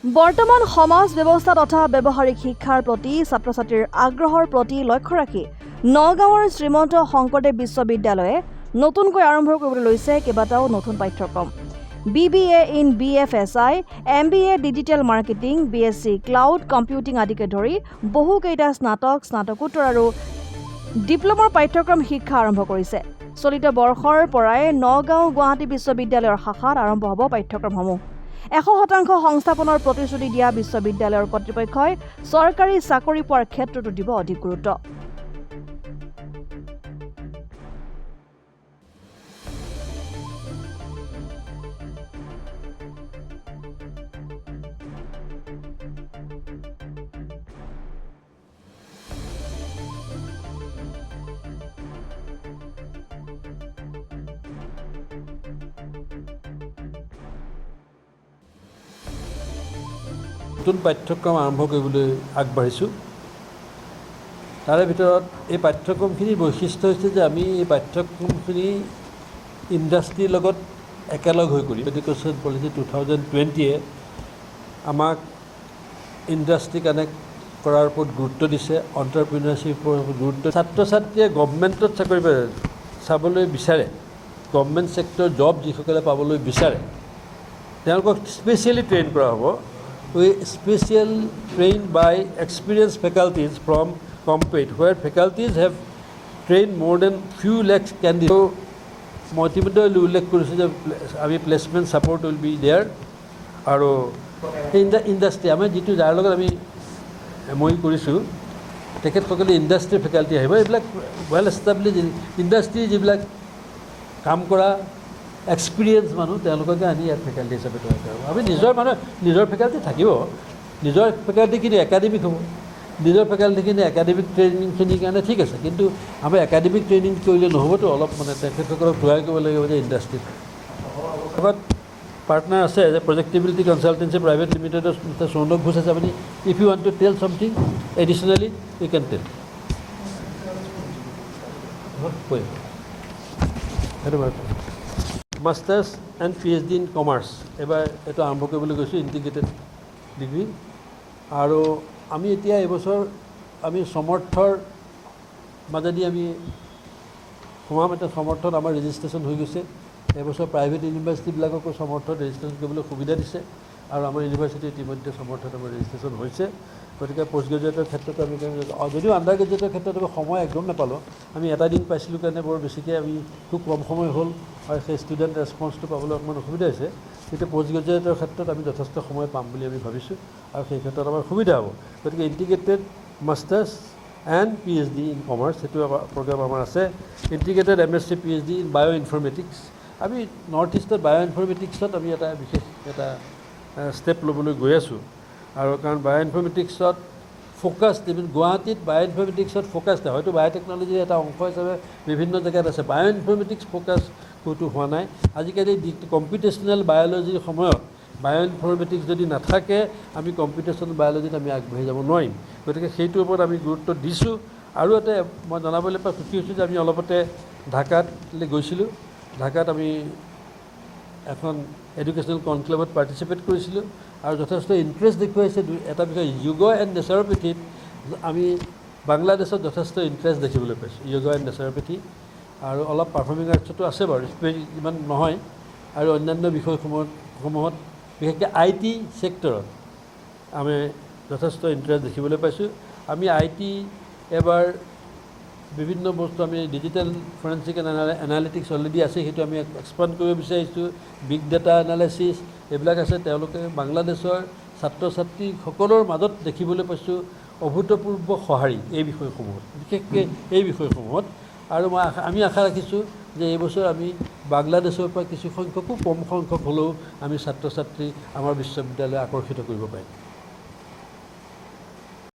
বৰ্তমান সমাজ ব্যৱস্থা তথা ব্যৱহাৰিক শিক্ষাৰ প্ৰতি ছাত্ৰ ছাত্ৰীৰ আগ্ৰহৰ প্ৰতি লক্ষ্য ৰাখি নগাঁৱৰ শ্ৰীমন্ত শংকৰদেৱ বিশ্ববিদ্যালয়ে নতুনকৈ আৰম্ভ কৰিবলৈ লৈছে কেইবাটাও নতুন পাঠ্যক্ৰম। BBA in BFSI, MBA digital marketing, BSc cloud computing আদিকে ধৰি বহুকেইটা স্নাতক, স্নাতকোত্তৰ আৰু ডিপ্ল'মাৰ পাঠ্যক্ৰম শিক্ষা আৰম্ভ কৰিছে। চলিত বৰ্ষৰ পৰাই নগাঁও গুৱাহাটী বিশ্ববিদ্যালয়ৰ শাখাত আৰম্ভ হ'ব পাঠ্যক্ৰমসমূহ। 100% সংস্থাপনৰ প্ৰতিশ্ৰুতি দিয়া বিশ্ববিদ্যালয়ৰ কৰ্তৃপক্ষই চৰকাৰী চাকৰি পোৱাৰ ক্ষেত্ৰতো দিব অধিক গুৰুত্ব। নতুন পাঠ্যক্ৰম আৰম্ভ কৰিবলৈ আগবাঢ়িছোঁ। তাৰে ভিতৰত এই পাঠ্যক্ৰমখিনিৰ বৈশিষ্ট্য হৈছে যে আমি এই পাঠ্যক্ৰমখিনি ইণ্ডাষ্ট্ৰীৰ লগত একেলগ হৈ কৰি এডুকেশ্যন পলিচি 2020 আমাক ইণ্ডাষ্ট্ৰী কানেক্ট কৰাৰ ওপৰত গুৰুত্ব দিছে, এণ্টাৰপ্ৰিনাৰশ্বিপৰ ওপৰত গুৰুত্ব। ছাত্ৰ ছাত্ৰীয়ে গভমেণ্টত চাকৰি চাবলৈ বিচাৰে, গভমেণ্ট ছেক্টৰ জব যিসকলে পাবলৈ বিচাৰে তেওঁলোকক স্পেচিয়েলি ট্ৰেইন কৰা হ'ব। We special trained by experienced faculties from COMPET, where faculties have trained more than few lakhs candidates. মই ইতিমধ্যে উল্লেখ কৰিছোঁ যে আমি placement support will be there আৰু ইণ্ডাষ্ট্ৰী আমি যিটো যাৰ লগত আমি মই কৰিছোঁ তেখেতসকলে ইণ্ডাষ্ট্ৰী ফেকাল্টি আহিব। এইবিলাক ৱেল এষ্টাব্লিছ ইণ্ডাষ্ট্ৰী যিবিলাক কাম কৰা এক্সপিৰিয়েঞ্চ মানুহ তেওঁলোককে আনি ইয়াত ফেকাল্টি হিচাপে তৈয়াৰ কৰিব। আমি নিজৰ ফেকাল্টি থাকিব, নিজৰ ফেকাল্টিখিনি একাডেমিক হ'ব, নিজৰ ফেকাল্টিখিনি একাডেমিক ট্ৰেইনিংখিনিৰ কাৰণে ঠিক আছে, কিন্তু আমি একাডেমিক ট্ৰেইনিং কৰিলে নহ'বতো, অলপ তেখেতসকলক তৈয়াৰ কৰিব লাগিব যে ইণ্ডাষ্ট্ৰীত। লগত পাৰ্টনাৰ আছে যে প্ৰজেক্টিবিলিটি কনচালটেঞ্চি প্ৰাইভেট লিমিটেডৰ মিষ্টাৰ সৌনক ঘোষ আছে। আপুনি if you want to tell something additionally you can tell. সেইটো বাৰু masters and PhD in commerce এবাৰ এইটো আৰম্ভ কৰিবলৈ গৈছোঁ, ইণ্টিগ্ৰেটেড ডিগ্ৰী। আৰু আমি এতিয়া এইবছৰ আমি সমৰ্থৰ মাজেদি আমি সোমাম। এটা সমৰ্থত আমাৰ ৰেজিষ্ট্ৰেশ্যন হৈ গৈছে। এইবছৰ প্ৰাইভেট ইউনিভাৰ্চিটিবিলাককো সমৰ্থত ৰেজিষ্ট্ৰেশ্যন কৰিবলৈ সুবিধা দিছে আৰু আমাৰ ইউনিভাৰ্চিটি ইতিমধ্যে সমৰ্থত আমাৰ ৰেজিষ্ট্ৰেশ্যন হৈছে। গতিকে পষ্ট গ্ৰেজুৱেটৰ ক্ষেত্ৰত আমি যদিও আণ্ডাৰ গ্ৰেজুৱেটৰ ক্ষেত্ৰত আমি সময় একদম নাপালোঁ, আমি এটা দিন পাইছিলোঁ কাৰণে বৰ বেছিকৈ আমি খুব কম সময় হ'ল আৰু সেই ষ্টুডেণ্ট ৰেছপন্সটো পাবলৈ অকণমান অসুবিধা হৈছে। কিন্তু পষ্ট গ্ৰেজুৱেটৰ ক্ষেত্ৰত আমি যথেষ্ট সময় পাম বুলি আমি ভাবিছোঁ আৰু সেই ক্ষেত্ৰত আমাৰ সুবিধা হ'ব। গতিকে integrated masters and PhD in commerce সেইটো প্ৰগ্ৰাম আমাৰ আছে। ইণ্টিগ্ৰেটেড MSc PhD ইন বায়' ইনফৰ্মেটিক্স। আমি নৰ্থ ইষ্টত বায়' ইনফৰ্মেটিক্সত আমি এটা বিশেষ এটা ষ্টেপ ল'বলৈ গৈ আছোঁ। আৰু কাৰণ বায়' ইনফৰ্মেটিক্সত ফ'কাছ গুৱাহাটীত বায়' ইনফৰ্মেটিক্সত ফ'কাছ নাই, হয়তো বায়'টেকনলজিৰ এটা অংশ হিচাপে বিভিন্ন জেগাত আছে, বায়' ইনফৰ্মেটিক্স ফ'কাছ ক'তো হোৱা নাই। আজিকালি কম্পিউটেশ্যনেল বায়'লজিৰ সময়ত বায়' ইনফৰ্মেটিক্স যদি নাথাকে আমি কম্পিউটেশ্যনেল বায়'লজিত আমি আগবাঢ়ি যাব নোৱাৰিম। গতিকে সেইটোৰ ওপৰত আমি গুৰুত্ব দিছোঁ। আৰু এটা মই জনাবলৈ পাই সুখী হৈছোঁ যে আমি অলপতে ঢাকালৈ গৈছিলোঁ। ঢাকাত আমি এখন এডুকেশ্যনেল কনক্লেভত পাৰ্টিচিপেট কৰিছিলোঁ আৰু যথেষ্ট ইণ্টাৰেষ্ট দেখুৱাইছে এটা বিষয় যোগ এণ্ড নেচাৰোপেথিত। আমি বাংলাদেশত যথেষ্ট ইণ্টাৰেষ্ট দেখিবলৈ পাইছোঁ যোগ এণ্ড নেচাৰোপেথি, আৰু অলপ পাৰফৰ্মিং আৰ্টছতো আছে বাৰু, ইমান নহয়। আৰু অন্যান্য বিষয়সমূহত বিশেষকৈ IT ছেক্টৰত আমি যথেষ্ট ইণ্টাৰেষ্ট দেখিবলৈ পাইছোঁ। আমি IT এবাৰ বিভিন্ন বস্তু আমি ডিজিটেল ফৰেনচিক এনালিটিক্স অলৰেডি আছে, সেইটো আমি এক্সপাণ্ড কৰিব বিচাৰিছোঁ। বিগ ডাটা এনালাইচিছ এইবিলাক আছে। তেওঁলোকে বাংলাদেশৰ ছাত্ৰ ছাত্ৰীসকলৰ মাজত দেখিবলৈ পাইছোঁ অভূতপূৰ্ব সঁহাৰি এই বিষয়সমূহত, বিশেষকৈ এই বিষয়সমূহত। আৰু আমি আশা ৰাখিছোঁ যে এইবছৰ আমি বাংলাদেশৰ পৰা কিছু সংখ্যকো কম সংখ্যক হ'লেও আমি ছাত্ৰ ছাত্ৰী আমাৰ বিশ্ববিদ্যালয়ে আকৰ্ষিত কৰিব পাৰিম।